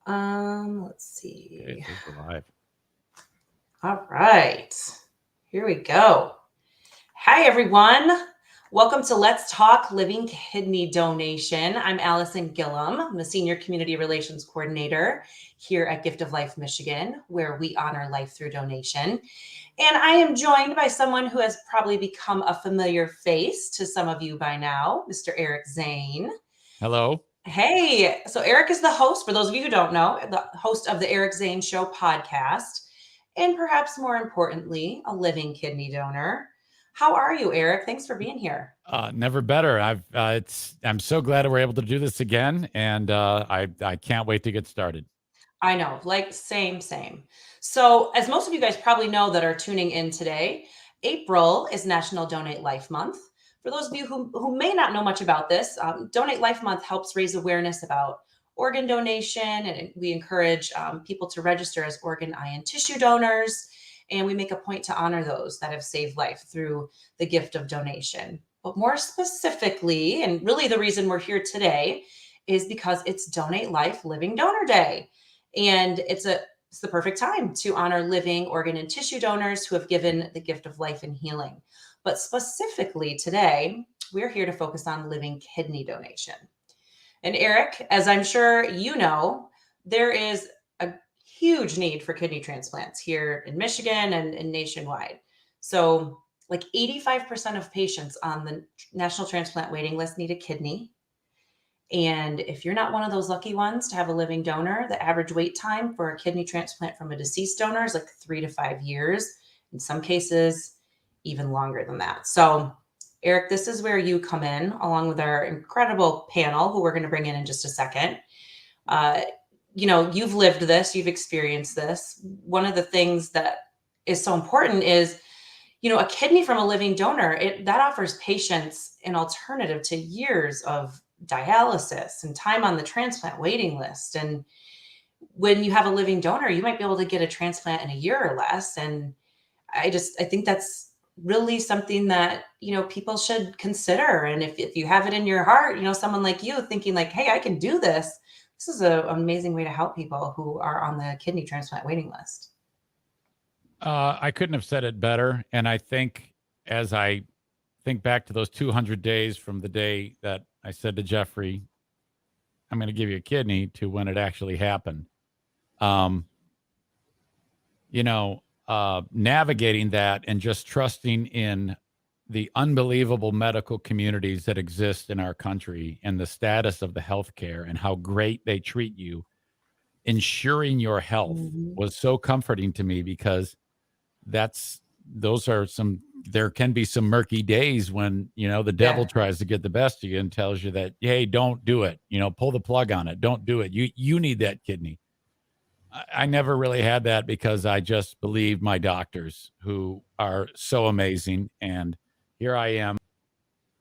Let's see. Okay, it says we're live. All right, here we go. Hi, everyone. Welcome to Let's Talk Living Kidney Donation. I'm Allison Gillum. I'm the Senior Community Relations Coordinator here at Gift of Life, Michigan, where we honor life through donation. And I am joined by someone who has probably become a familiar face to some of you by now, Mr. Eric Zane. Hello. Hey, so Eric is the host, for those of you who don't know, the host of the Eric Zane Show podcast, and perhaps more importantly, a living kidney donor. How are you, Eric? Thanks for being here. Never better. I'm so glad we're able to do this again, and I can't wait to get started. I know, like same. So, as most of you guys probably know that are tuning in today, April is National Donate Life Month. For those of you who may not know much about this, Donate Life Month helps raise awareness about organ donation, and we encourage people to register as organ, eye, and tissue donors. And we make a point to honor those that have saved life through the gift of donation. But more specifically, and really the reason we're here today, is because it's Donate Life Living Donor Day. And it's the perfect time to honor living organ and tissue donors who have given the gift of life and healing. But specifically today, we're here to focus on living kidney donation. And Eric, as I'm sure you know, there is a huge need for kidney transplants here in Michigan and nationwide. So, like 85% of patients on the national transplant waiting list need a kidney. And if you're not one of those lucky ones to have a living donor, the average wait time for a kidney transplant from a deceased donor is like 3 to 5 years. In some cases, even longer than that. So, Eric, this is where you come in, along with our incredible panel, who we're going to bring in just a second. You've lived this, you've experienced this. One of the things that is so important is, a kidney from a living donor, that offers patients an alternative to years of dialysis and time on the transplant waiting list. And when you have a living donor, you might be able to get a transplant in a year or less. And I think that's really something that, people should consider. And if you have it in your heart, someone like you thinking like, hey, I can do this. This is an amazing way to help people who are on the kidney transplant waiting list. I couldn't have said it better. And I think as I think back to those 200 days from the day that I said to Jeffrey, I'm going to give you a kidney, to when it actually happened. Navigating that and just trusting in the unbelievable medical communities that exist in our country and the status of the healthcare and how great they treat you, ensuring your health was so comforting to me, because there can be some murky days when, the devil tries to get the best of you and tells you that, hey, don't do it, pull the plug on it. Don't do it. You need that kidney. I never really had that, because I just believed my doctors, who are so amazing. And here I am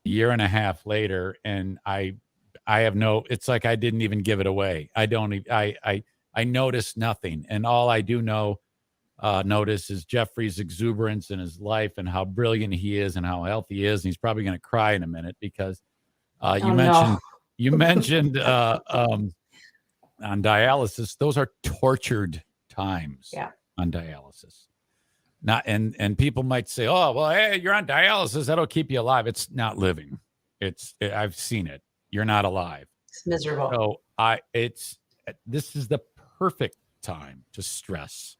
a year and a half later, and it's like I didn't even give it away. I noticed nothing. And all I do notice is Jeffrey's exuberance in his life and how brilliant he is and how healthy he is. And he's probably going to cry in a minute, because you mentioned on dialysis, those are tortured times on dialysis. And people might say, oh, well, hey, you're on dialysis, that'll keep you alive. It's not living. I've seen it. You're not alive. It's miserable. So this is the perfect time to stress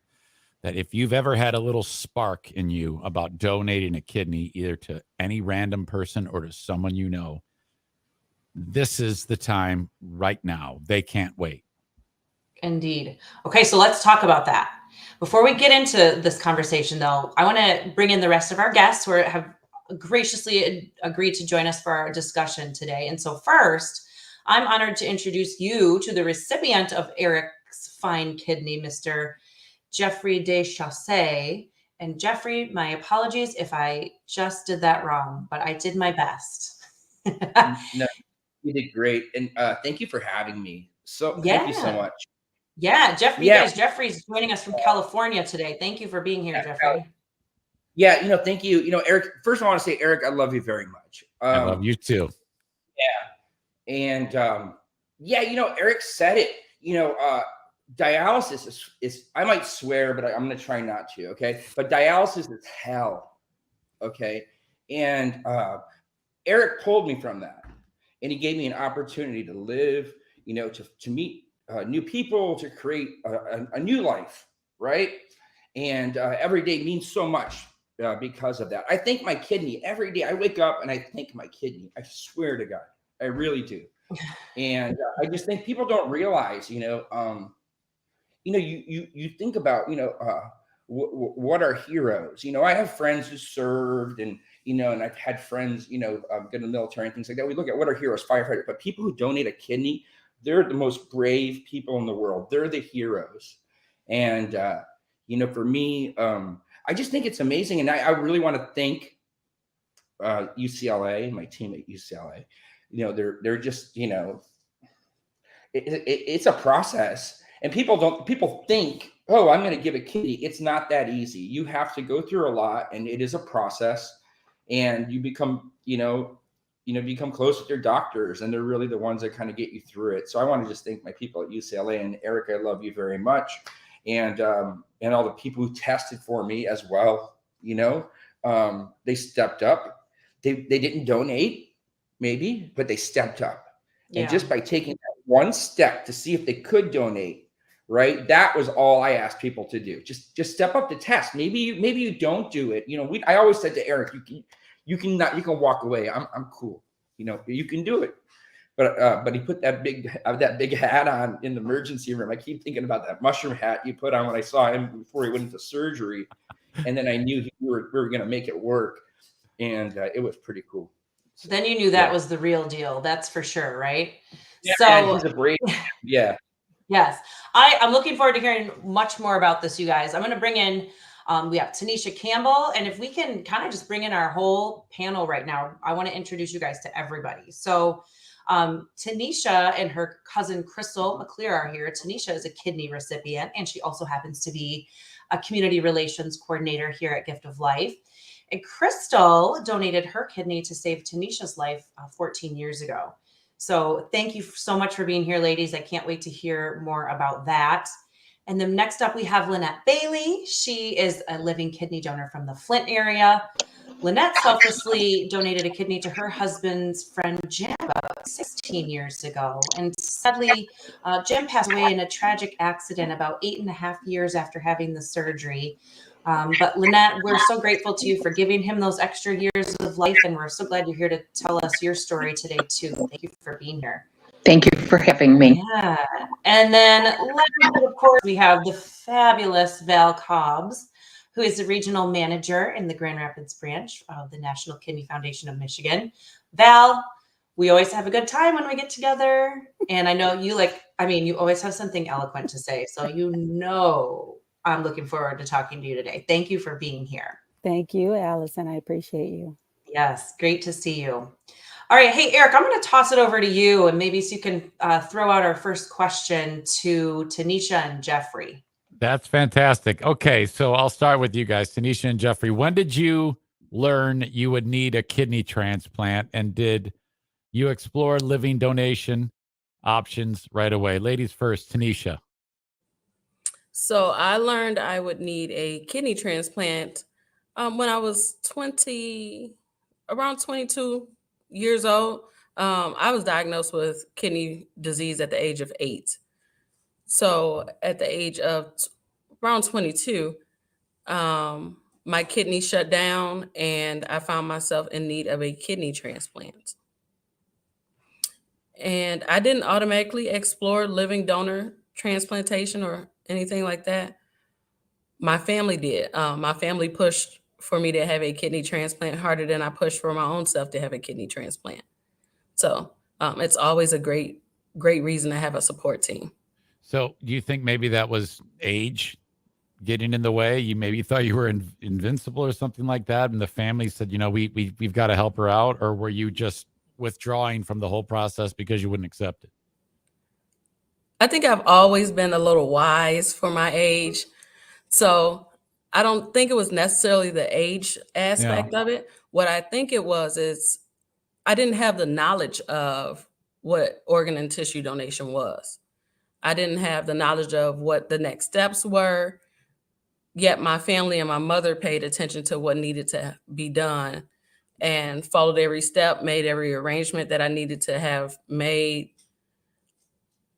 that if you've ever had a little spark in you about donating a kidney, either to any random person or to someone you know, this is the time right now. They can't wait. Indeed. Okay, so let's talk about that. Before we get into this conversation, though, I want to bring in the rest of our guests who have graciously agreed to join us for our discussion today. And so first, I'm honored to introduce you to the recipient of Eric's fine kidney, Mr. Jeffrey Deschassé. And Jeffrey, my apologies if I just did that wrong, but I did my best. No, you did great. And thank you for having me. Thank you so much. Yeah, Jeffrey's joining us from California today. Thank you for being here, Jeffrey. Yeah, thank you. Eric, first of all, I want to say, Eric, I love you very much. I love you too. Yeah. And Eric said it, dialysis is I might swear, but I'm going to try not to. Okay. But dialysis is hell. Okay. And Eric pulled me from that, and he gave me an opportunity to live, to meet new people, to create a new life. Right. And every day means so much because of that. I thank my kidney every day. I wake up and I thank my kidney. I swear to God, I really do. And I just think people don't realize, you think about, what are heroes? I have friends who served, and and I've had friends, get in the military and things like that. We look at what are heroes, firefighters, but people who donate a kidney, they're the most brave people in the world. They're the heroes. And for me, I just think it's amazing, and I really want to thank UCLA, my team at UCLA. They're just it's a process, and people think, oh, I'm going to give a kidney. It's not that easy. You have to go through a lot, and it is a process, and you become become close with your doctors, and they're really the ones that kind of get you through it. So I want to just thank my people at UCLA, and Eric, I love you very much. And all the people who tested for me as well, they stepped up. They didn't donate maybe, but they stepped up. Yeah. And just by taking that one step to see if they could donate, right? That was all I asked people to do. Just step up to test. Maybe you don't do it. I always said to Eric, you can walk away. I'm cool. You can do it. But he put that big hat on in the emergency room. I keep thinking about that mushroom hat you put on when I saw him before he went into surgery, and then I knew we were going to make it work, and it was pretty cool. So, then you knew that was the real deal. That's for sure, right? Yeah, so he's a brave. Yeah. Yes, I'm looking forward to hearing much more about this, you guys. I'm going to bring in. We have Tanisha Campbell, and if we can kind of just bring in our whole panel right now, I want to introduce you guys to everybody. So. Tanisha and her cousin Crystal McClear are here. Tanisha is a kidney recipient, and she also happens to be a community relations coordinator here at Gift of Life. And Crystal donated her kidney to save Tanisha's life 14 years ago. So thank you so much for being here, ladies. I can't wait to hear more about that. And then next up, we have Lynette Bailey. She is a living kidney donor from the Flint area. Lynette selflessly donated a kidney to her husband's friend Jim about 16 years ago. And sadly, Jim passed away in a tragic accident about 8.5 years after having the surgery. But Lynette, we're so grateful to you for giving him those extra years of life. And we're so glad you're here to tell us your story today, too. Thank you for being here. Thank you for having me. Yeah. And then, of course, we have the fabulous Val Cobbs, who is the regional manager in the Grand Rapids branch of the National Kidney Foundation of Michigan. Val, we always have a good time when we get together. And I know you you always have something eloquent to say. So I'm looking forward to talking to you today. Thank you for being here. Thank you, Allison. I appreciate you. Yes, great to see you. All right. Hey, Eric, I'm going to toss it over to you, and maybe so you can throw out our first question to Tanisha and Jeffrey. That's fantastic. Okay, so I'll start with you guys, Tanisha and Jeffrey. When did you learn you would need a kidney transplant, and did you explore living donation options right away? Ladies first, Tanisha. So I learned I would need a kidney transplant when I was around 22 years old. I was diagnosed with kidney disease at the age of 8. So at the age of around 22, my kidney shut down, and I found myself in need of a kidney transplant. And I didn't automatically explore living donor transplantation or anything like that. My family did. My family pushed for me to have a kidney transplant harder than I pushed for my own self to have a kidney transplant. So it's always a great reason to have a support team. So do you think maybe that was age getting in the way? You maybe thought you were invincible or something like that, and the family said, we've got to help her out? Or were you just withdrawing from the whole process because you wouldn't accept it? I think I've always been a little wise for my age. So I don't think it was necessarily the age aspect of it. What I think it was is I didn't have the knowledge of what organ and tissue donation was. I didn't have the knowledge of what the next steps were. Yet my family and my mother paid attention to what needed to be done and followed every step, made every arrangement that I needed to have made,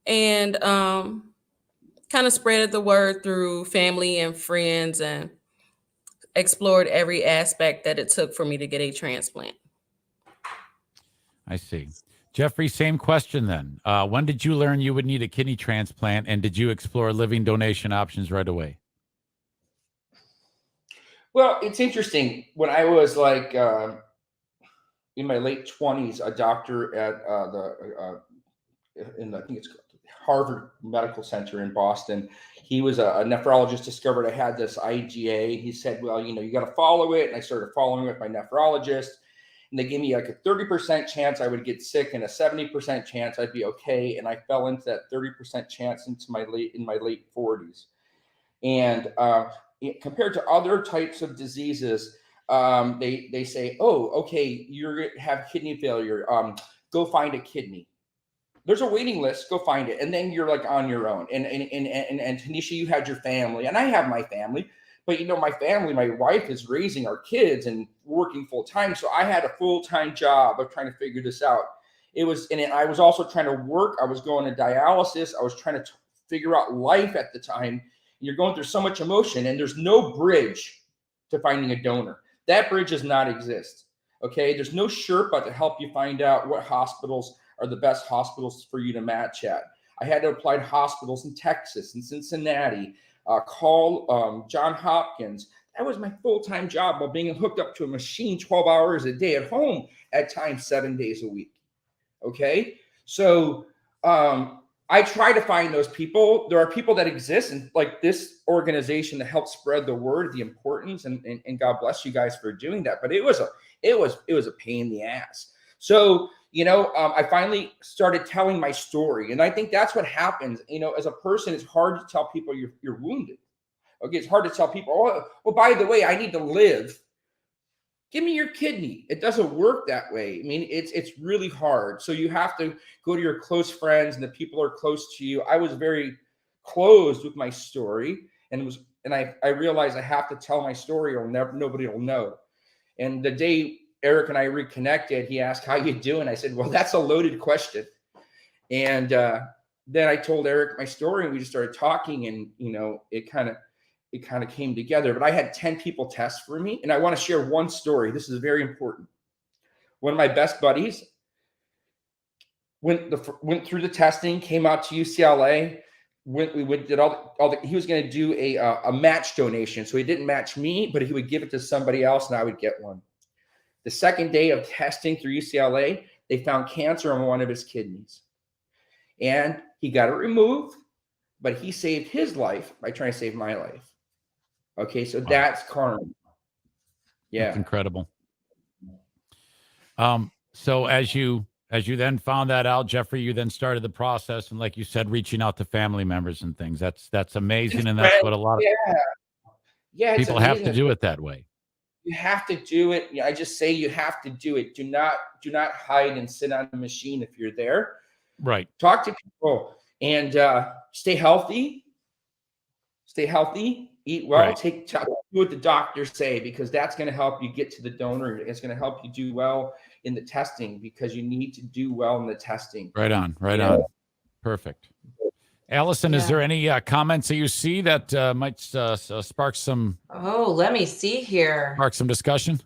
and kind of spread the word through family and friends and explored every aspect that it took for me to get a transplant. I see. Jeffrey, same question then. When did you learn you would need a kidney transplant, and did you explore living donation options right away? Well, it's interesting. When I was like in my late 20s, a doctor at I think it's Harvard Medical Center in Boston, he was a nephrologist, discovered I had this IgA. He said, well, you got to follow it. And I started following with my nephrologist. And they gave me like a 30% chance I would get sick and a 70% chance I'd be okay. And I fell into that 30% chance in my late 40s. And compared to other types of diseases, they say, oh, okay, you're going to have kidney failure. Go find a kidney. There's a waiting list. Go find it. And then you're like on your own. And Tanisha, you had your family, and I have my family. But my family, my wife is raising our kids and working full time. So I had a full-time job of trying to figure this out. I was also trying to work. I was going to dialysis. I was trying to figure out life at the time. You're going through so much emotion, and there's no bridge to finding a donor. That bridge does not exist. Okay. There's no Sherpa to help you find out what hospitals are the best hospitals for you to match at. I had to apply to hospitals in Texas and Cincinnati, call John Hopkins. That was my full-time job while being hooked up to a machine 12 hours a day at home, at times 7 days a week. Okay. So I try to find those people. There are people that exist in like this organization to help spread the word, the importance, and God bless you guys for doing that. But it was a pain in the ass. So, I finally started telling my story. And I think that's what happens. As a person, it's hard to tell people you're wounded. Okay. It's hard to tell people, oh, well, by the way, I need to live. Give me your kidney. It doesn't work that way. I mean, it's really hard. So you have to go to your close friends and the people who are close to you. I was very closed with my story, and I realized I have to tell my story or nobody will know. And the day Eric and I reconnected, he asked, how you doing? I said, well, that's a loaded question. And then I told Eric my story, and we just started talking, and it kind of came together. But I had 10 people test for me. And I want to share one story. This is very important. One of my best buddies went through the testing, came out to UCLA. He was going to do a match donation. So he didn't match me, but he would give it to somebody else and I would get one. The second day of testing through UCLA, they found cancer on one of his kidneys. And he got it removed, but he saved his life by trying to save my life. Okay, so that's karma. Yeah. That's incredible. So as you then found that out, Jeffrey, you then started the process, and like you said, reaching out to family members and things. That's amazing, and that's what a lot of people have to do it that way. You have to do it. I just say you have to do it. Do not hide and sit on the machine if you're there. Right. Talk to people and stay healthy. Stay healthy. Eat well. Right. Do what the doctors say, because that's going to help you get to the donor. It's going to help you do well in the testing, because you need to do well in the testing. Right on. Perfect. Allison, is there any comments that you see that might spark some? Oh, let me see here. Spark some discussion.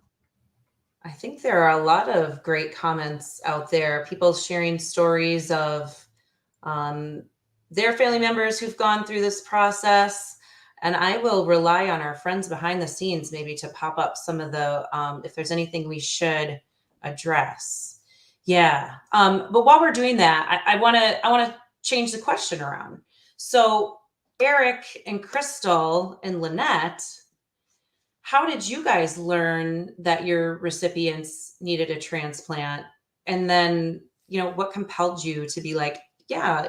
I think there are a lot of great comments out there. People sharing stories of their family members who've gone through this process. And I will rely on our friends behind the scenes maybe to pop up some of the, if there's anything we should address. Yeah. But while we're doing that, I want to change the question around. So Eric and Crystal and Lynette, how did you guys learn that your recipients needed a transplant? And then, what compelled you to be like, yeah,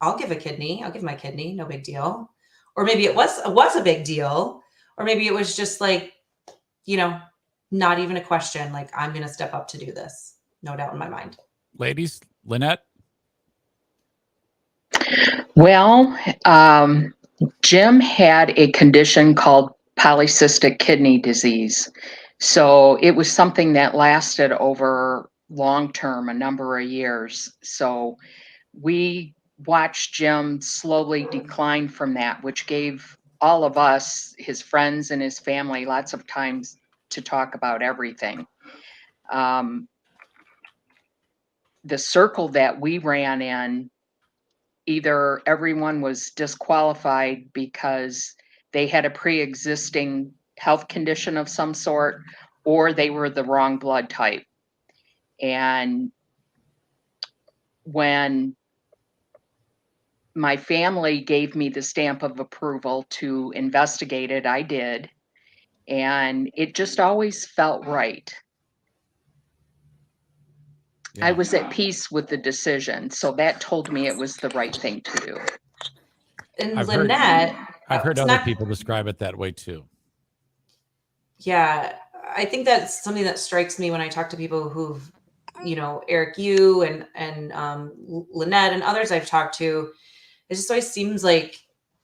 I'll give a kidney. I'll give my kidney. No big deal. Or maybe it was a big deal. Or maybe it was just like, not even a question. Like, I'm going to step up to do this. No doubt in my mind. Ladies, Lynette? Well, Jim had a condition called polycystic kidney disease. So it was something that lasted over long term, a number of years. So we watched Jim slowly decline from that, which gave all of us, his friends and his family, lots of times to talk about everything. The circle that we ran in, either everyone was disqualified because they had a pre-existing health condition of some sort, or they were the wrong blood type. And when my family gave me the stamp of approval to investigate it, I did. And it just always felt right. I was at peace with the decision. So that told me it was the right thing to do. And I've Lynette, heard it's other not- people describe it that way too. Yeah, I think that's something that strikes me when I talk to people who've, Eric, you and Lynette and others I've talked to. It just always seems like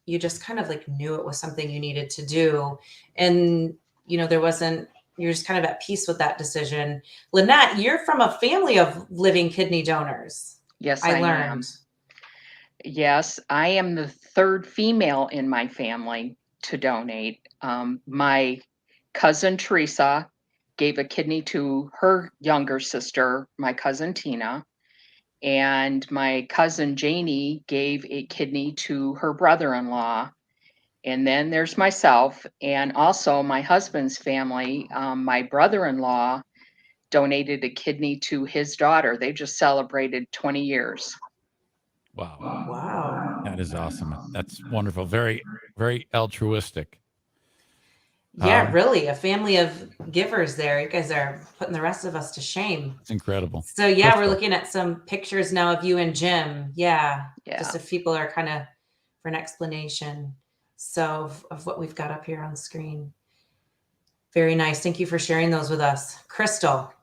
you just kind of like knew it was something you needed to do, and there wasn't. You're just kind of at peace with that decision. Lynette, you're from a family of living kidney donors. Yes, I I learned. am. Yes, I am the third female in my family to donate. My cousin Teresa gave a kidney to her younger sister, my cousin Tina, and my cousin Janie gave a kidney to her brother-in-law. And then there's myself, and also my husband's family. My brother-in-law donated a kidney to his daughter. They just celebrated 20 years. Wow. Wow. That is awesome. That's wonderful. Very, very altruistic. Yeah, really, a family of givers there. You guys are putting the rest of us to shame. It's incredible. So yeah, we're Crystal. looking at some pictures now of you and Jim. Yeah. Yeah. Just if people are kind of for an explanation. So of what we've got up here on screen. Very nice. Thank you for sharing those with us. Crystal,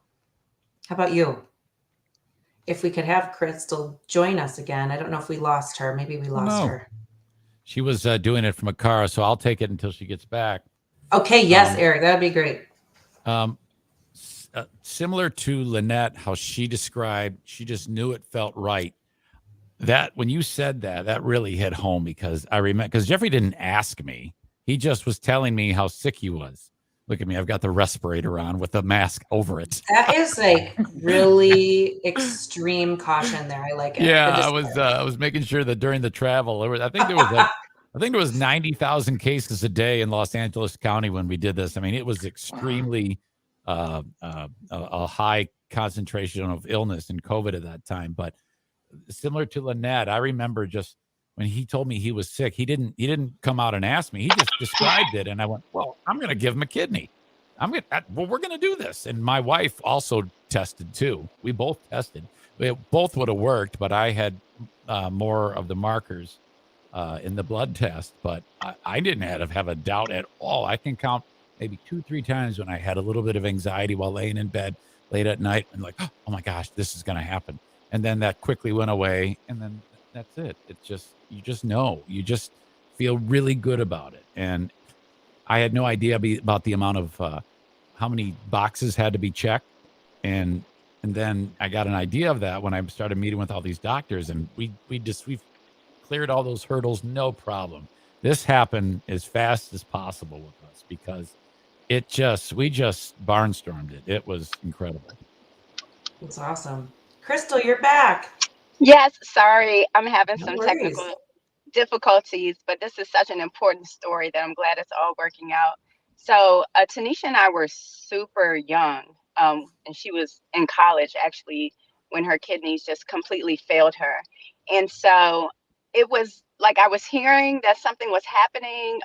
how about you? If we could have Crystal join us again. I don't know if we lost her. Maybe we lost no. her. She was doing it from a car, so I'll take it until she gets back. Okay. Yes, Eric, that'd be great. Similar to Lynette, how she described, she just knew it felt right. That when you said that really hit home, because I remember, because Jeffrey didn't ask me. He just was telling me how sick he was. Look at me. I've got the respirator on with the mask over it. That is like really extreme caution there. I like it. Yeah, I was making sure that during the travel, I think there was 90,000 cases a day in Los Angeles County when we did this. I mean, it was extremely a high concentration of illness and COVID at that time. But similar to Lynette, I remember just when he told me he was sick, he didn't come out and ask me. He just described it, and I went, "Well, I'm going to give him a kidney. We're going to do this." And my wife also tested too. We both tested. Both would have worked, but I had more of the markers in the blood test. But I didn't have a doubt at all. I can count maybe 2-3 times when I had a little bit of anxiety while laying in bed late at night and like, oh my gosh, this is going to happen. And then that quickly went away. And then that's it. It's just, you just know, you just feel really good about it. And I had no idea about the amount of how many boxes had to be checked. And then I got an idea of that when I started meeting with all these doctors, and we've cleared all those hurdles, no problem. This happened as fast as possible with us because we just barnstormed it. It was incredible. It's awesome. Crystal, you're back. Yes, sorry, I'm having No some worries. technical difficulties, but this is such an important story that I'm glad it's all working out. So Tanisha and I were super young, and she was in college actually when her kidneys just completely failed her. And so it was like I was hearing that something was happening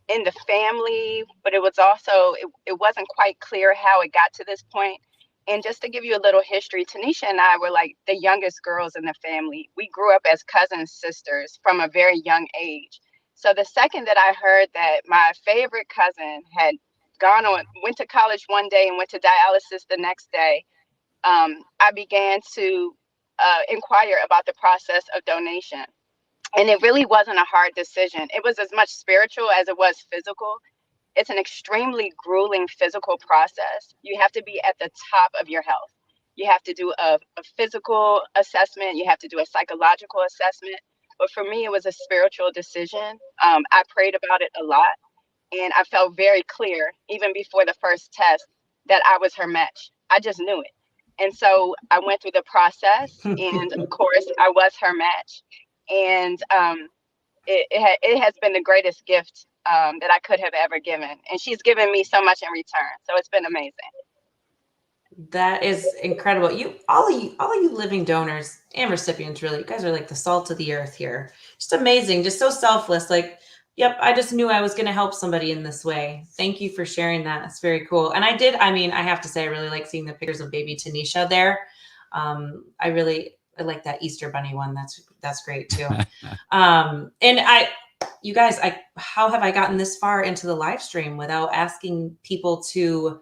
in the family, but it was also, it wasn't quite clear how it got to this point. And just to give you a little history, Tanisha and I were like the youngest girls in the family. We grew up as cousin sisters from a very young age. So the second that I heard that my favorite cousin had went to college one day and went to dialysis the next day, I began to inquire about the process of donation. And it really wasn't a hard decision. It was as much spiritual as it was physical. It's an extremely grueling physical process. You have to be at the top of your health. You have to do a physical assessment. You have to do a psychological assessment. But for me, it was a spiritual decision. I prayed about it a lot. And I felt very clear, even before the first test, that I was her match. I just knew it. And so I went through the process. And of course, I was her match. And it has been the greatest gift that I could have ever given. And she's given me so much in return. So it's been amazing. That is incredible. All of you living donors and recipients, really, you guys are like the salt of the earth here. Just amazing, just so selfless. Like, yep, I just knew I was going to help somebody in this way. Thank you for sharing that. It's very cool. And I have to say, I really like seeing the pictures of baby Tanisha there. I like that Easter bunny one. That's great too. And you guys, how have I gotten this far into the live stream without asking people to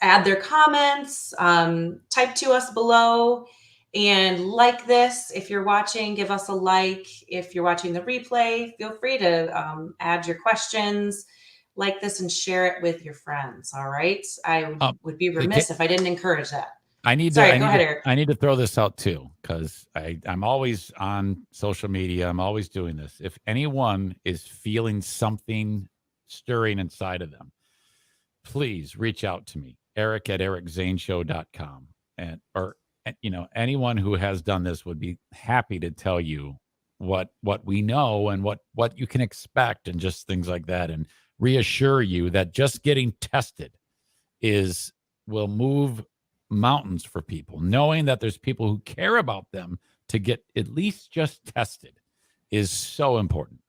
add their comments, type to us below, and like this. If you're watching, give us a like. If you're watching the replay, feel free to add your questions, like this, and share it with your friends. All right. I would be remiss if I didn't encourage that. I need Go ahead, Eric. I need to throw this out too, because I'm always on social media. I'm always doing this. If anyone is feeling something stirring inside of them, please reach out to me, eric@ericzaneshow.com. Or anyone who has done this would be happy to tell you what we know and what you can expect and just things like that, and reassure you that just getting tested will move mountains for people. Knowing that there's people who care about them to get at least just tested is so important.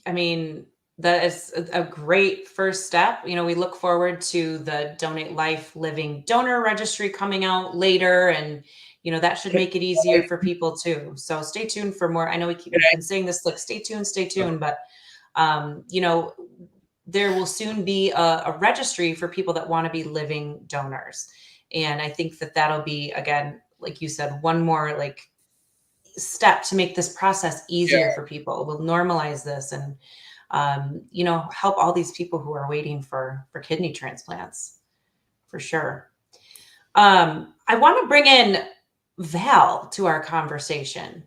I mean, that is a great first step. We look forward to the Donate Life Living Donor Registry coming out later, and that should make it easier for people too. So stay tuned for more. I know we've been saying this, like, stay tuned, but there will soon be a registry for people that want to be living donors. And I think that'll be, again, like you said, one more like step to make this process easier for people. We'll normalize this and, help all these people who are waiting for kidney transplants, for sure. I want to bring in Val to our conversation.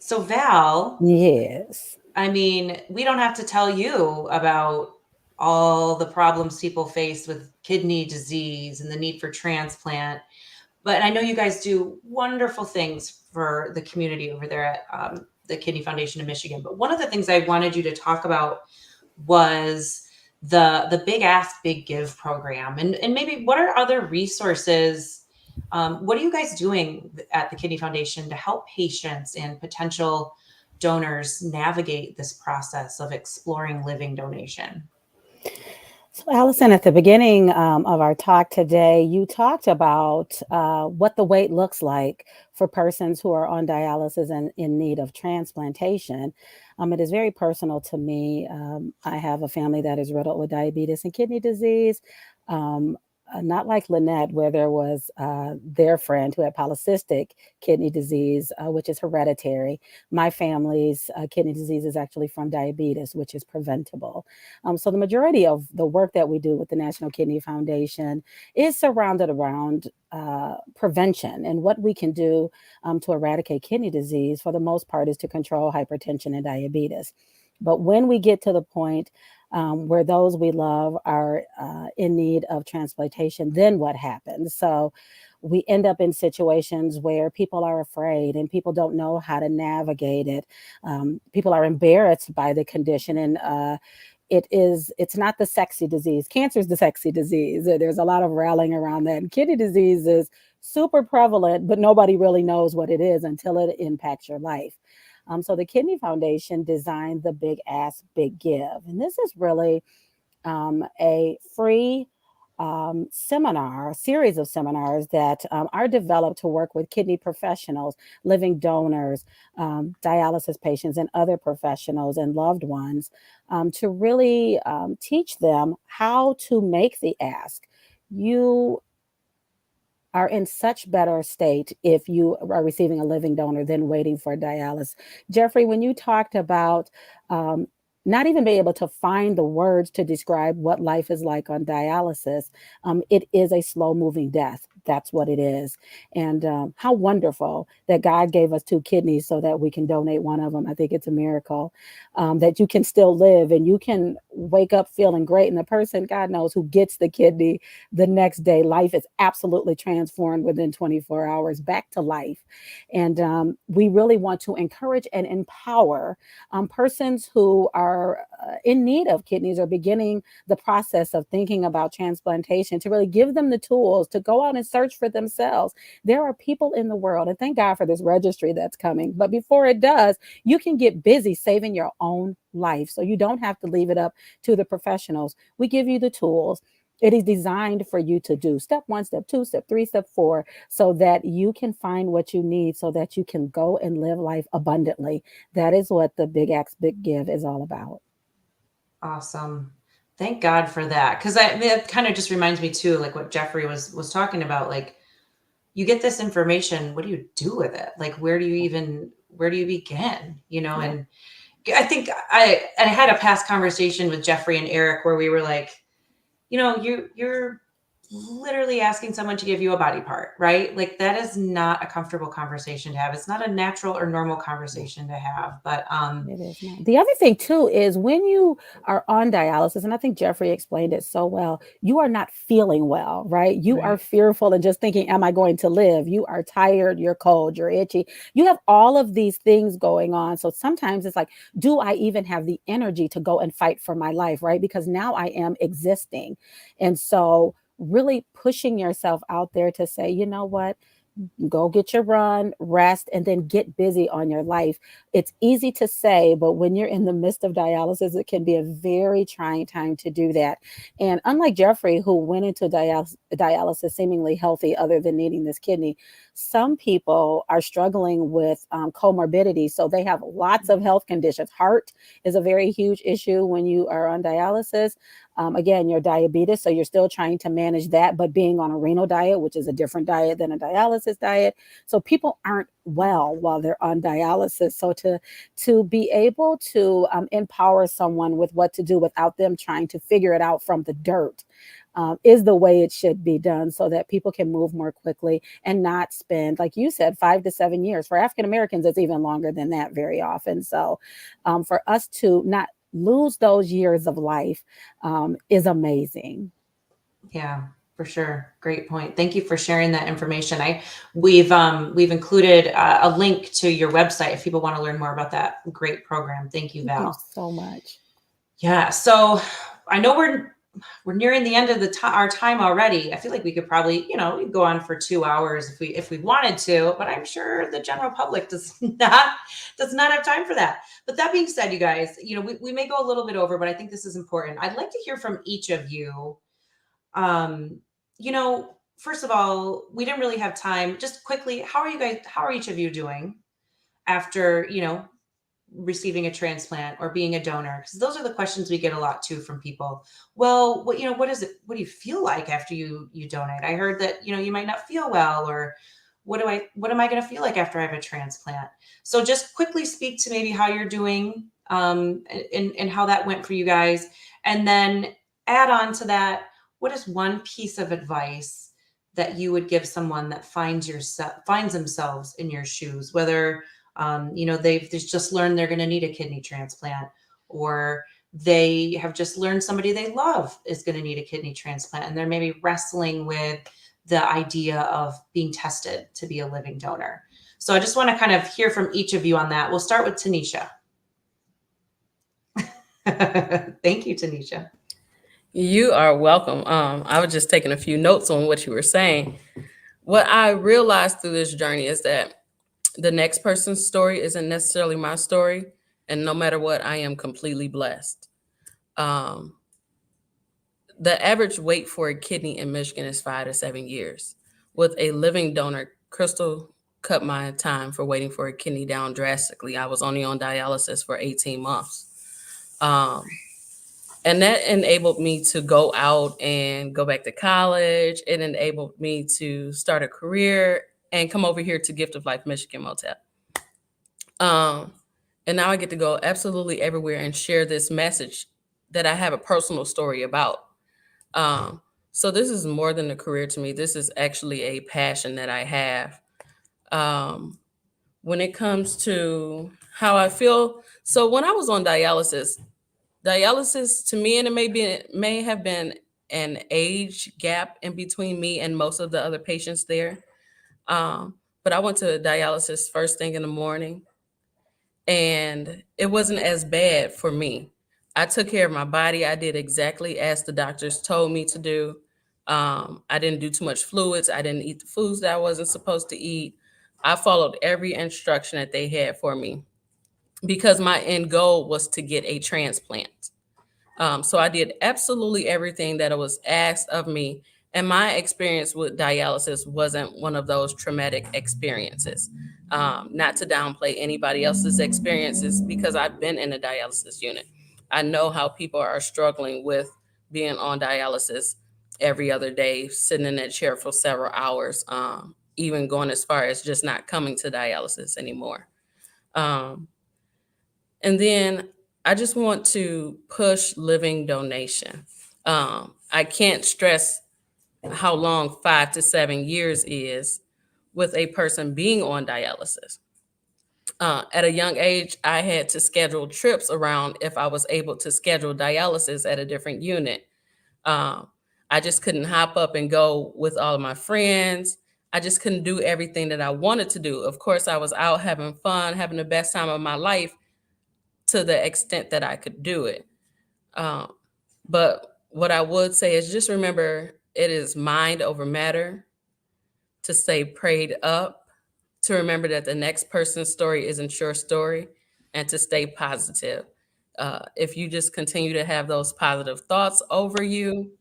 So Val. Yes. I mean, we don't have to tell you about all the problems people face with kidney disease and the need for transplant. But I know you guys do wonderful things for the community over there at the Kidney Foundation of Michigan. But one of the things I wanted you to talk about was the Big Ask, Big Give program. And maybe what are other resources? What are you guys doing at the Kidney Foundation to help patients and potential donors navigate this process of exploring living donation? So, Allison, at the beginning of our talk today, you talked about what the wait looks like for persons who are on dialysis and in need of transplantation. It is very personal to me. I have a family that is riddled with diabetes and kidney disease. Not like Lynette, where there was their friend who had polycystic kidney disease, which is hereditary. My family's kidney disease is actually from diabetes, which is preventable. So the majority of the work that we do with the National Kidney Foundation is surrounded around prevention, and what we can do to eradicate kidney disease, for the most part, is to control hypertension and diabetes. But when we get to the point where those we love are in need of transplantation, then what happens? So we end up in situations where people are afraid and people don't know how to navigate it. People are embarrassed by the condition, and it's not the sexy disease. Cancer is the sexy disease. There's a lot of rallying around that. And kidney disease is super prevalent, but nobody really knows what it is until it impacts your life. So the Kidney Foundation designed the Big Ask, Big Give. And this is really a free seminar, a series of seminars that are developed to work with kidney professionals, living donors, dialysis patients, and other professionals and loved ones to really teach them how to make the ask. are in such better state if you are receiving a living donor than waiting for dialysis. Jeffrey, when you talked about not even being able to find the words to describe what life is like on dialysis, it is a slow moving death. That's what it is. And how wonderful that God gave us 2 kidneys so that we can donate one of them. I think it's a miracle that you can still live and you can wake up feeling great. And the person, God knows, who gets the kidney the next day, life is absolutely transformed within 24 hours back to life. And we really want to encourage and empower persons who are in need of kidneys or beginning the process of thinking about transplantation to really give them the tools to go out and search for themselves. There are people in the world, and thank God for this registry that's coming. But before it does, you can get busy saving your own life. So you don't have to leave it up to the professionals. We give you the tools. It is designed for you to do step 1, step 2, step 3, step 4, so that you can find what you need so that you can go and live life abundantly. That is what the Big Ask, Big Give is all about. Awesome. Thank God for that. Because it kind of just reminds me too, like what Jeffrey was talking about. Like, you get this information, what do you do with it? Like, where do you begin? You know, Yeah. and I think I had a past conversation with Jeffrey and Eric where we were like, you know, you're literally asking someone to give you a body part, right? Like, that is not a comfortable conversation to have. It's not a natural or normal conversation to have. But It is not. The other thing too is when you are on dialysis, and I think Jeffrey explained it so well, you are not feeling well, right? You are fearful and just thinking, am I going to live? You are tired, you're cold, you're itchy. You have all of these things going on. So sometimes it's like, do I even have the energy to go and fight for my life, right? Because now I am existing. And so really pushing yourself out there to say, you know what? Go get your run, rest, and then get busy on your life. It's easy to say, but when you're in the midst of dialysis, it can be a very trying time to do that. And unlike Jeffrey, who went into dialysis seemingly healthy, other than needing this kidney, some people are struggling with comorbidity. So they have lots of health conditions. Heart is a very huge issue when you are on dialysis. Again, you're diabetes, so you're still trying to manage that, but being on a renal diet, which is a different diet than a dialysis diet. So people aren't well while they're on dialysis. So to be able to empower someone with what to do without them trying to figure it out from the dirt is the way it should be done, so that people can move more quickly and not spend, like you said, 5 to 7 years. For African Americans, it's even longer than that very often. So for us to not lose those years of life is amazing. Yeah, for sure. Great point. Thank you for sharing that information. We've included a link to your website if people want to learn more about that great program. Thank you, Val. Thank you so much. Yeah. So I know we're nearing the end of our time already. I feel like we could probably, go on for 2 hours if we wanted to, but I'm sure the general public does not have time for that. But that being said, you guys, we may go a little bit over, but I think this is important. I'd like to hear from each of you. First of all, we didn't really have time. Just quickly, how are each of you doing after, receiving a transplant or being a donor? Because those are the questions we get a lot too from people. Well, what is it? What do you feel like after you donate? I heard that, you might not feel well, or what am I going to feel like after I have a transplant? So just quickly speak to maybe how you're doing, and how that went for you guys. And then add on to that, what is one piece of advice that you would give someone that finds themselves in your shoes, whether they've just learned they're going to need a kidney transplant, or they have just learned somebody they love is going to need a kidney transplant, and they're maybe wrestling with the idea of being tested to be a living donor. So I just want to kind of hear from each of you on that. We'll start with Tanisha. Thank you, Tanisha. You are welcome. I was just taking a few notes on what you were saying. What I realized through this journey is that the next person's story isn't necessarily my story. And no matter what, I am completely blessed. The average wait for a kidney in Michigan is 5 to 7 years. With a living donor, Crystal cut my time for waiting for a kidney down drastically. I was only on dialysis for 18 months. And that enabled me to go out and go back to college. It enabled me to start a career and come over here to Gift of Life Michigan Motel. And now I get to go absolutely everywhere and share this message that I have a personal story about. So this is more than a career to me. This is actually a passion that I have. When it comes to how I feel, so when I was on dialysis to me, and it may have been an age gap in between me and most of the other patients there. But I went to dialysis first thing in the morning, and it wasn't as bad for me. I took care of my body. I did exactly as the doctors told me to do. I didn't do too much fluids. I didn't eat the foods that I wasn't supposed to eat. I followed every instruction that they had for me because my end goal was to get a transplant. So I did absolutely everything that was asked of me. And my experience with dialysis wasn't one of those traumatic experiences. Not to downplay anybody else's experiences, because I've been in a dialysis unit. I know how people are struggling with being on dialysis every other day, sitting in that chair for several hours, even going as far as just not coming to dialysis anymore. And then I just want to push living donation. I can't stress how long 5 to 7 years is with a person being on dialysis. At a young age, I had to schedule trips around if I was able to schedule dialysis at a different unit. I just couldn't hop up and go with all of my friends. I just couldn't do everything that I wanted to do. Of course, I was out having fun, having the best time of my life to the extent that I could do it. But what I would say is just remember, it is mind over matter, to stay prayed up, to remember that the next person's story isn't your story, and to stay positive. If you just continue to have those positive thoughts over you,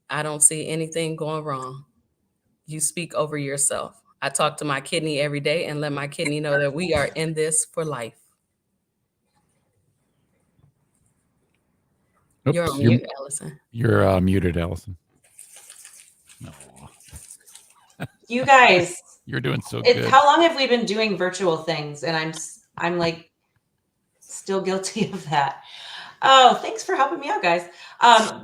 I don't see anything going wrong. You speak over yourself. I talk to my kidney every day and let my kidney know that we are in this for life. Oops, You're on mute, Allison. You're muted, Allison. No, You guys, you're doing so good. how long have we been doing virtual things? And I'm like still guilty of that. Oh, thanks for helping me out, guys.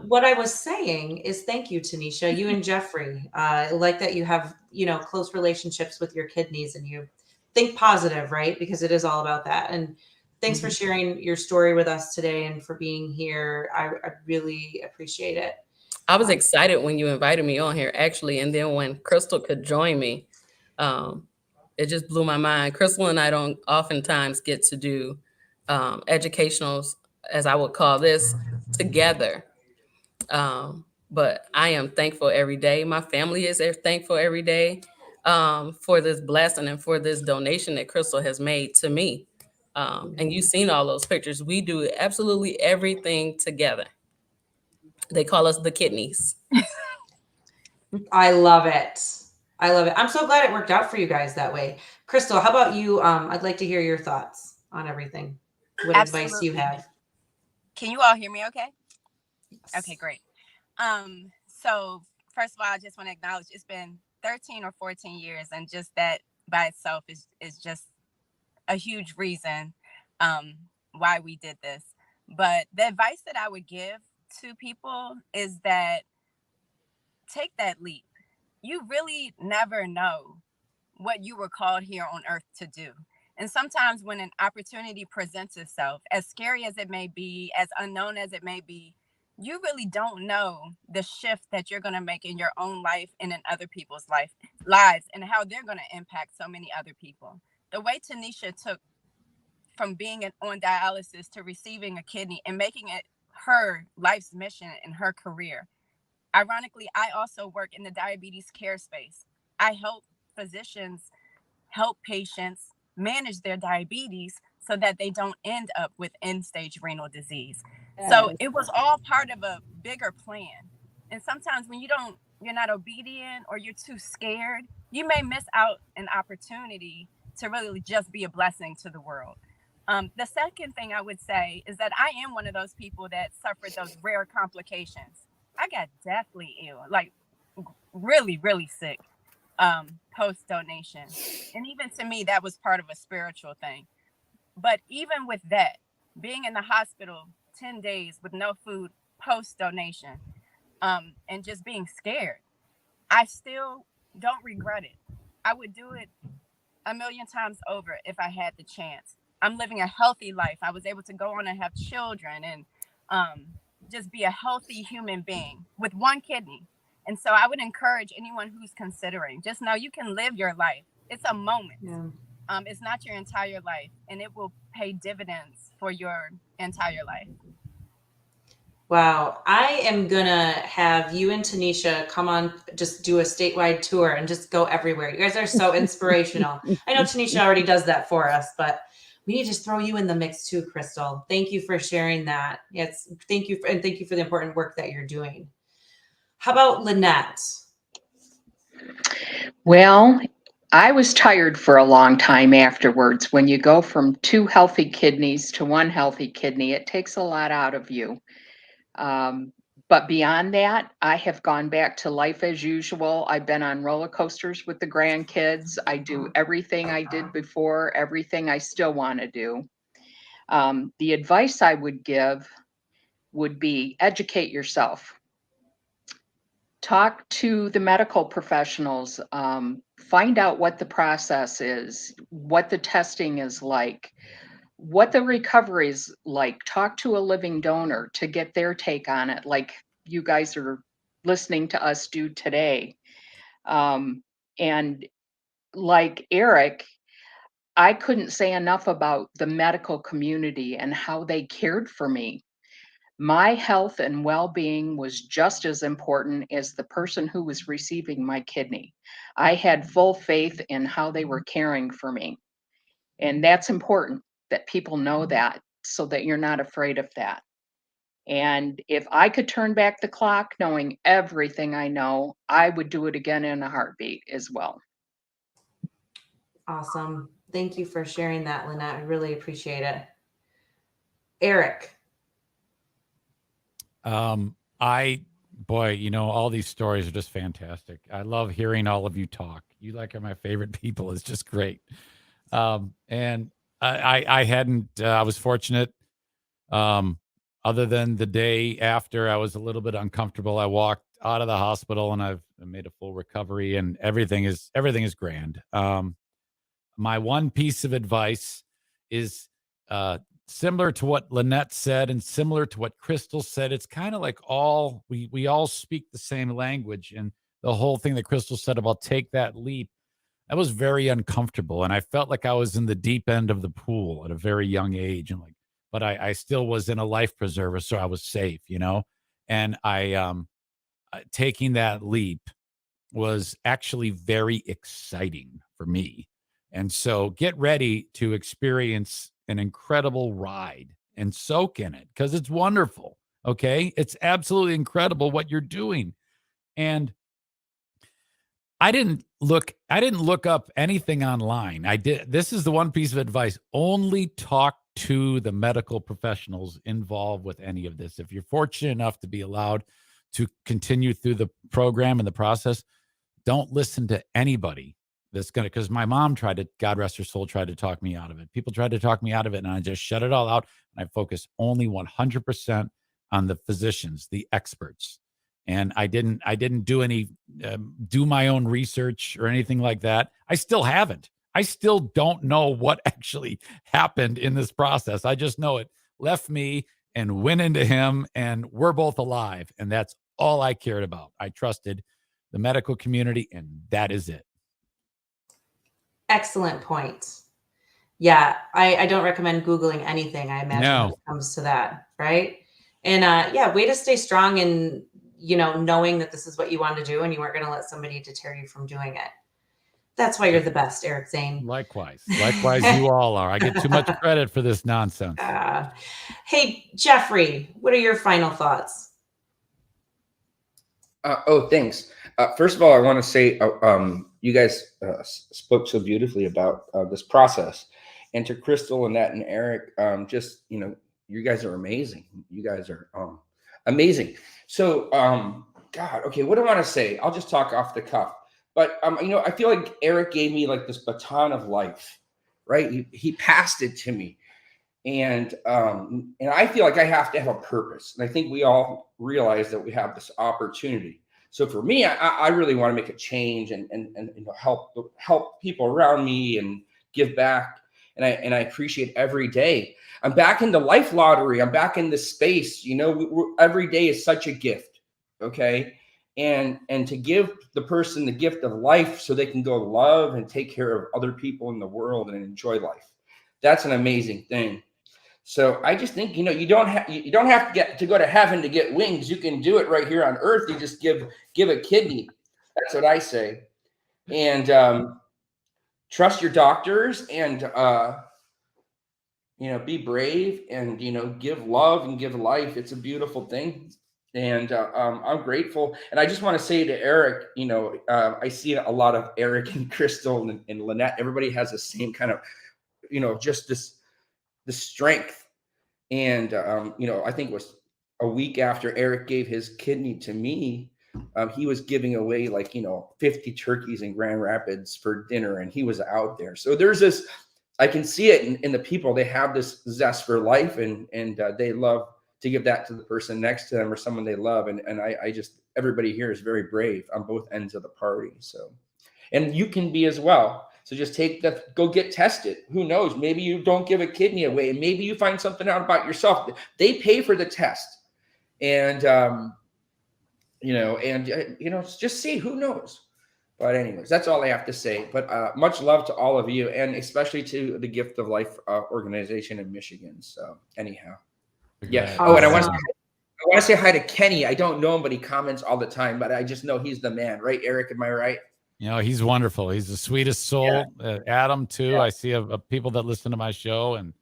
What I was saying is thank you, Tanisha, you and Jeffrey. I like that you have, close relationships with your kidneys and you think positive, right? Because it is all about that. And thanks for sharing your story with us today and for being here. I really appreciate it. I was excited when you invited me on here, actually. And then when Crystal could join me, it just blew my mind. Crystal and I don't oftentimes get to do educationals, as I would call this, together. But I am thankful every day. My family is thankful every day for this blessing and for this donation that Crystal has made to me. And you've seen all those pictures. We do absolutely everything together. They call us the kidneys. I love it. I love it. I'm so glad it worked out for you guys that way. Crystal, how about you? I'd like to hear your thoughts on everything. What advice you have? Can you all hear me okay? Yes. Okay, great. So first of all, I just want to acknowledge it's been 13 or 14 years, and just that by itself is just a huge reason why we did this. But the advice that I would give to people is that take that leap. You really never know what you were called here on earth to do. And sometimes when an opportunity presents itself, as scary as it may be, as unknown as it may be, you really don't know the shift that you're going to make in your own life and in other people's lives and how they're going to impact so many other people. The way Tanisha took from being on dialysis to receiving a kidney and making it her life's mission in her career. Ironically, I also work in the diabetes care space. I help physicians help patients manage their diabetes so that they don't end up with end-stage renal disease. So it was all part of a bigger plan. And sometimes when you're not obedient or you're too scared, you may miss out an opportunity to really just be a blessing to the world. The second thing I would say is that I am one of those people that suffered those rare complications. I got deathly ill, like really, really sick post donation. And even to me, that was part of a spiritual thing. But even with that, being in the hospital 10 days with no food post donation, and just being scared, I still don't regret it. I would do it a million times over if I had the chance. I'm living a healthy life. I was able to go on and have children and just be a healthy human being with one kidney. And so I would encourage anyone who's considering, just know you can live your life. It's a moment. Yeah. It's not your entire life, and it will pay dividends for your entire life. Wow. I am going to have you and Tanisha come on, just do a statewide tour and just go everywhere. You guys are so inspirational. I know Tanisha already does that for us, but we need to just throw you in the mix too, Crystal. Thank you for sharing that. Yes. Thank you. And thank you for the important work that you're doing. How about Lynette? Well, I was tired for a long time afterwards. When you go from 2 healthy kidneys to 1 healthy kidney, it takes a lot out of you. But beyond that, I have gone back to life as usual. I've been on roller coasters with the grandkids. I do everything I did before, everything I still want to do. The advice I would give would be educate yourself. Talk to the medical professionals. Find out what the process is, what the testing is like, what the recovery is like. Talk to a living donor to get their take on it, like you guys are listening to us do today. And like Eric, I couldn't say enough about the medical community and how they cared for me. My health and well-being was just as important as the person who was receiving my kidney. I had full faith in how they were caring for me. And that's important that people know that so that you're not afraid of that. And if I could turn back the clock knowing everything I know, I would do it again in a heartbeat as well. Awesome. Thank you for sharing that, Lynette. I really appreciate it. Eric. Boy, all these stories are just fantastic. I love hearing all of you talk. You like are my favorite people. It's just great. And I was fortunate. Other than the day after I was a little bit uncomfortable, I walked out of the hospital and I've made a full recovery and everything is grand. My one piece of advice is, similar to what Lynette said and similar to what Crystal said. It's kind of like we all speak the same language, and the whole thing that Crystal said about take that leap, that was very uncomfortable. And I felt like I was in the deep end of the pool at a very young age. And but I still was in a life preserver. So I was safe, and taking that leap was actually very exciting for me. And so get ready to experience an incredible ride and soak in it because it's wonderful. Okay. It's absolutely incredible what you're doing. And I didn't look up anything online. This is the one piece of advice. Only talk to the medical professionals involved with any of this. If you're fortunate enough to be allowed to continue through the program and the process, don't listen to anybody that's because my mom God rest her soul, tried to talk me out of it. People tried to talk me out of it, and I just shut it all out. And I focus only 100% on the physicians, the experts. And I didn't do my own research or anything like that. I still haven't. I still don't know what actually happened in this process. I just know it left me and went into him, and we're both alive. And that's all I cared about. I trusted the medical community, and that is it. Excellent point. Yeah, I don't recommend Googling anything, I imagine, when it comes to that, right? And way to stay strong in, knowing that this is what you want to do and you weren't going to let somebody deter you from doing it. That's why you're the best, Eric Zane. Likewise, you all are. I get too much credit for this nonsense. Hey, Jeffrey, what are your final thoughts? Thanks. First of all, I want to say you guys spoke so beautifully about this process. And to Crystal, Lynette, and Eric, just, you guys are amazing. You guys are amazing. So, God, okay, what do I want to say? I'll just talk off the cuff. But, I feel like Eric gave me like this baton of life, right? He passed it to me. And I feel like I have to have a purpose. And I think we all realize that we have this opportunity. So for me, I really want to make a change and help people around me and give back. And I appreciate every day. I'm back in the life lottery. I'm back in this space. Every day is such a gift. Okay. And to give the person the gift of life so they can go love and take care of other people in the world and enjoy life. That's an amazing thing. So I just think, you don't have to go to heaven to get wings. You can do it right here on earth. You just give a kidney. That's what I say. And trust your doctors and, be brave and, give love and give life. It's a beautiful thing. And I'm grateful. And I just want to say to Eric, I see a lot of Eric and Crystal and Lynette. Everybody has the same kind of, just the strength. And, I think it was a week after Eric gave his kidney to me, he was giving away 50 turkeys in Grand Rapids for dinner, and he was out there. So there's this, I can see it in the people. They have this zest for life, and they love to give that to the person next to them or someone they love. And I just, everybody here is very brave on both ends of the party. So, and you can be as well. So just go get tested. Who knows? Maybe you don't give a kidney away, and maybe you find something out about yourself. They pay for the test, and just see. Who knows? But anyways, that's all I have to say. But much love to all of you, and especially to the Gift of Life organization in Michigan. So anyhow, yeah. Awesome. Oh, and I want to say hi to Kenny. I don't know him, but he comments all the time. But I just know he's the man, right, Eric? Am I right? He's wonderful. He's the sweetest soul. Yeah. Adam too. Yeah. I see people that listen to my show, and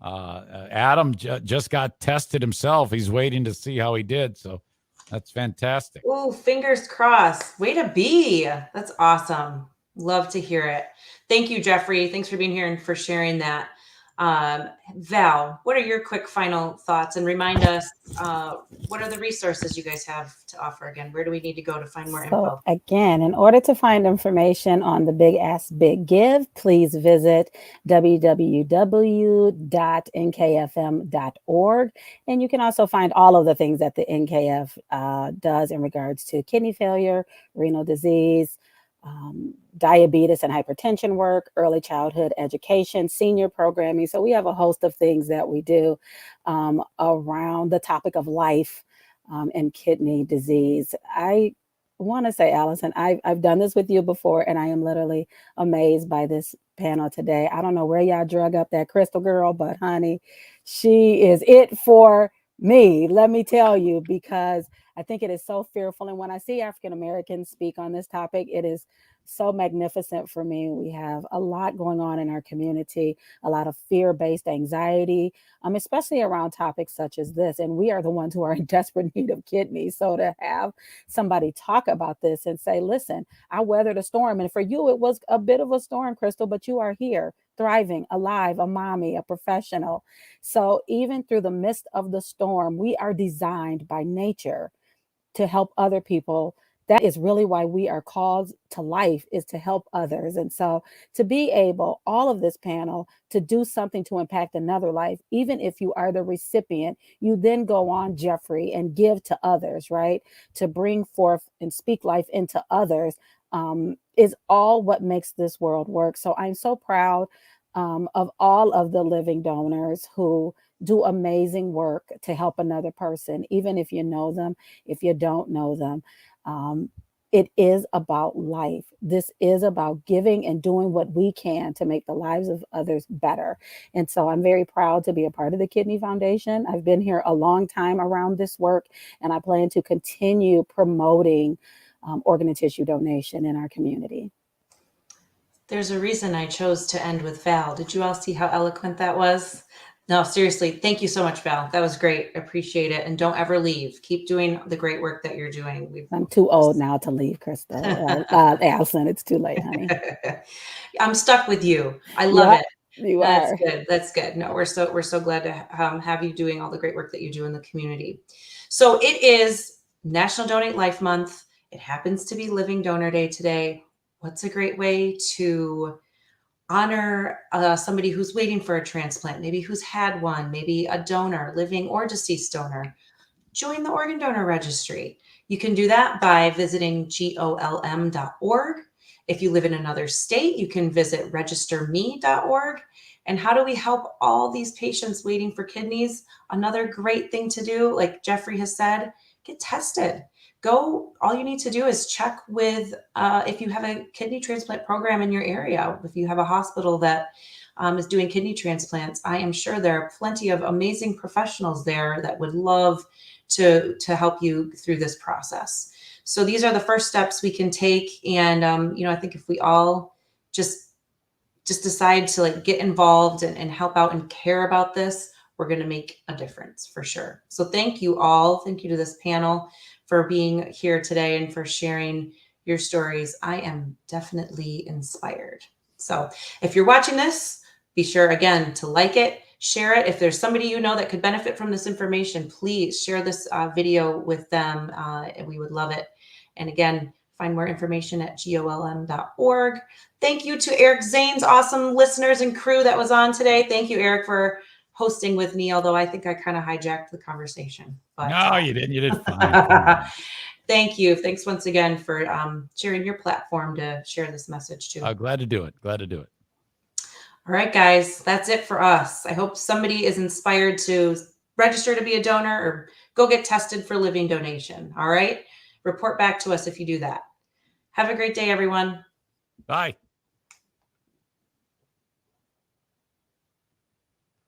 Adam just got tested himself. He's waiting to see how he did. So that's fantastic. Oh, fingers crossed. Way to be. That's awesome. Love to hear it. Thank you, Jeffrey. Thanks for being here and for sharing that. Val, what are your quick final thoughts? And remind us, what are the resources you guys have to offer again? Where do we need to go to find more info? Again, in order to find information on the Big Ask Big Give, please visit www.nkfm.org. And you can also find all of the things that the NKF does in regards to kidney failure, renal disease, diabetes and hypertension work, early childhood education, senior programming. So we have a host of things that we do around the topic of life and kidney disease. I want to say, Allison, I've done this with you before, and I am literally amazed by this panel today. I don't know where y'all drug up that Crystal girl, but honey, she is it for me, let me tell you, because I think it is so fearful. And when I see African Americans speak on this topic, it is so magnificent for me. We have a lot going on in our community, a lot of fear-based anxiety, especially around topics such as this. And we are the ones who are in desperate need of kidneys. So to have somebody talk about this and say, listen, I weathered a storm. And for you, it was a bit of a storm, Crystal, but you are here, thriving, alive, a mommy, a professional. So even through the midst of the storm, we are designed by nature to help other people. That is really why we are called to life, is to help others. And so to be able, all of this panel, to do something to impact another life, even if you are the recipient, you then go on, Jeffrey, and give to others, right? To bring forth and speak life into others is all what makes this world work. So I'm so proud of all of the living donors who do amazing work to help another person, even if you know them, if you don't know them. It is about life. This is about giving and doing what we can to make the lives of others better. And so I'm very proud to be a part of the Kidney Foundation. I've been here a long time around this work, and I plan to continue promoting organ and tissue donation in our community. There's a reason I chose to end with Val. Did you all see how eloquent that was? No, seriously, thank you so much, Val. That was great. Appreciate it. And don't ever leave. Keep doing the great work that you're doing. I'm too old now to leave, Crystal. Allison, it's too late, honey. I'm stuck with you. I love it. You That's are. good. That's good. No, we're so glad to have you doing all the great work that you do in the community. So it is National Donate Life Month. It happens to be Living Donor Day today. What's a great way to honor somebody who's waiting for a transplant, maybe who's had one, maybe a donor, living or deceased donor? Join the Organ Donor Registry. You can do that by visiting golm.org. If you live in another state, you can visit registerme.org. And how do we help all these patients waiting for kidneys? Another great thing to do, like Jeffrey has said, get tested. Go, all you need to do is check with if you have a kidney transplant program in your area, if you have a hospital that is doing kidney transplants. I am sure there are plenty of amazing professionals there that would love to help you through this process. So these are the first steps we can take. And, I think if we all just decide to like get involved and help out and care about this, we're going to make a difference for sure. So thank you all. Thank you to this panel for being here today and for sharing your stories. I am definitely inspired. So if you're watching this, be sure again to like it, share it. If there's somebody you know that could benefit from this information, please share this video with them. And we would love it. And again, find more information at golm.org. Thank you to Eric Zane's awesome listeners and crew that was on today. Thank you, Eric, for hosting with me, although I think I kind of hijacked the conversation. But, no, you didn't. You did fine. Thank you. Thanks once again for sharing your platform to share this message too. Glad to do it. Glad to do it. All right, guys, that's it for us. I hope somebody is inspired to register to be a donor or go get tested for living donation. All right. Report back to us if you do that. Have a great day, everyone. Bye.